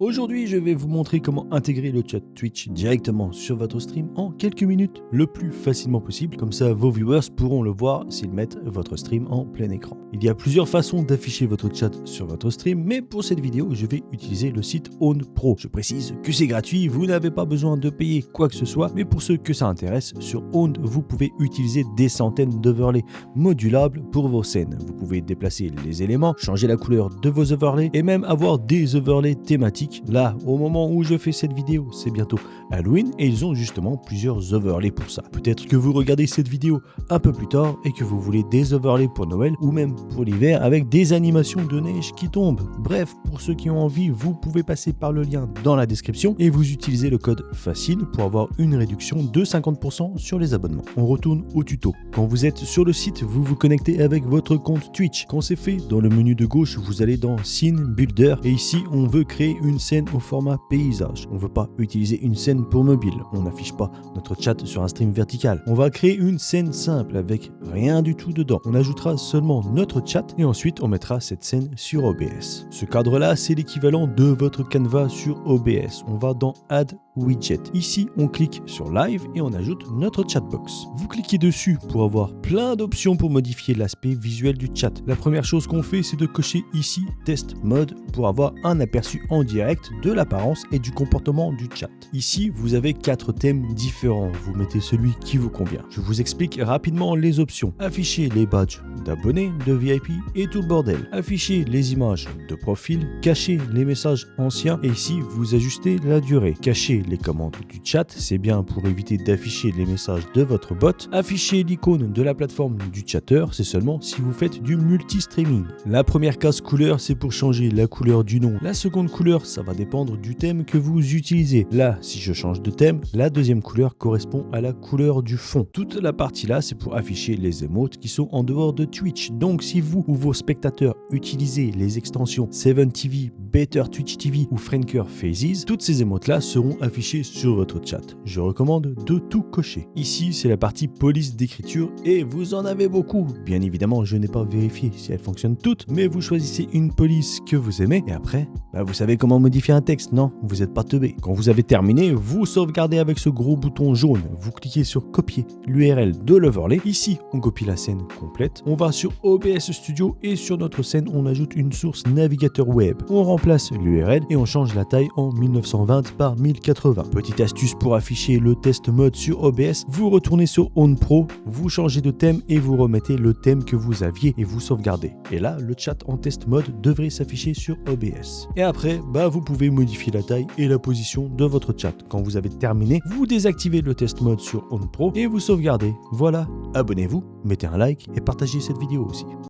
Aujourd'hui, je vais vous montrer comment intégrer le chat Twitch directement sur votre stream en quelques minutes, le plus facilement possible. Comme ça, vos viewers pourront le voir s'ils mettent votre stream en plein écran. Il y a plusieurs façons d'afficher votre chat sur votre stream, mais pour cette vidéo, je vais utiliser le site Own Pro. Je précise que c'est gratuit, vous n'avez pas besoin de payer quoi que ce soit, mais pour ceux que ça intéresse, sur Own, vous pouvez utiliser des centaines d'overlays modulables pour vos scènes. Vous pouvez déplacer les éléments, changer la couleur de vos overlays et même avoir des overlays thématiques. Là, au moment où je fais cette vidéo, c'est bientôt Halloween et ils ont justement plusieurs overlays pour ça. Peut-être que vous regardez cette vidéo un peu plus tard et que vous voulez des overlays pour Noël ou même pour l'hiver avec des animations de neige qui tombent. Bref, pour ceux qui ont envie, vous pouvez passer par le lien dans la description et vous utilisez le code FACILE pour avoir une réduction de 50% sur les abonnements. On retourne au tuto. Quand vous êtes sur le site, vous vous connectez avec votre compte Twitch. Quand c'est fait, dans le menu de gauche, vous allez dans Scene Builder et ici, on veut créer une scène au format paysage. On ne veut pas utiliser une scène pour mobile. On n'affiche pas notre chat sur un stream vertical. On va créer une scène simple avec rien du tout dedans. On ajoutera seulement notre chat et ensuite on mettra cette scène sur OBS. Ce cadre-là, c'est l'équivalent de votre Canva sur OBS. On va dans Add Widget. Ici, on clique sur Live et on ajoute notre chatbox. Vous cliquez dessus pour avoir plein d'options pour modifier l'aspect visuel du chat. La première chose qu'on fait, c'est de cocher ici Test Mode pour avoir un aperçu en direct de l'apparence et du comportement du chat. Ici, vous avez 4 thèmes différents. Vous mettez celui qui vous convient. Je vous explique rapidement les options. Afficher les badges d'abonnés, de VIP et tout le bordel. Afficher les images de profil, cacher les messages anciens et ici, vous ajustez la durée. Cacher les commandes du chat, c'est bien pour éviter d'afficher les messages de votre bot. Afficher l'icône de la plateforme du chatter, c'est seulement si vous faites du multi-streaming. La première case couleur, c'est pour changer la couleur du nom. La seconde couleur, ça va dépendre du thème que vous utilisez. Là, si je change de thème, la deuxième couleur correspond à la couleur du fond. Toute la partie là, c'est pour afficher les émotes qui sont en dehors de Twitch. Donc, si vous ou vos spectateurs utilisez les extensions 7TV, Better Twitch TV ou Franker Phases, toutes ces émotes là seront affichées sur votre chat. Je recommande de tout cocher. Ici, c'est la partie police d'écriture et vous en avez beaucoup. Bien évidemment, je n'ai pas vérifié si elles fonctionnent toutes, mais vous choisissez une police que vous aimez et après, vous savez comment modifier un texte, non? Vous n'êtes pas teubé. Quand vous avez terminé, vous sauvegardez avec ce gros bouton jaune. Vous cliquez sur copier l'URL de l'overlay. Ici, on copie la scène complète. On va sur OBS Studio et sur notre scène, on ajoute une source navigateur web. On remplace l'URL et on change la taille en 1920 par 1080. Petite astuce pour afficher le test mode sur OBS, vous retournez sur Own Pro, vous changez de thème et vous remettez le thème que vous aviez et vous sauvegardez. Et là, le chat en test mode devrait s'afficher sur OBS. Et après, vous pouvez modifier la taille et la position de votre chat. Quand vous avez terminé, vous désactivez le test mode sur Own Pro et vous sauvegardez. Voilà, abonnez-vous, mettez un like et partagez cette vidéo aussi.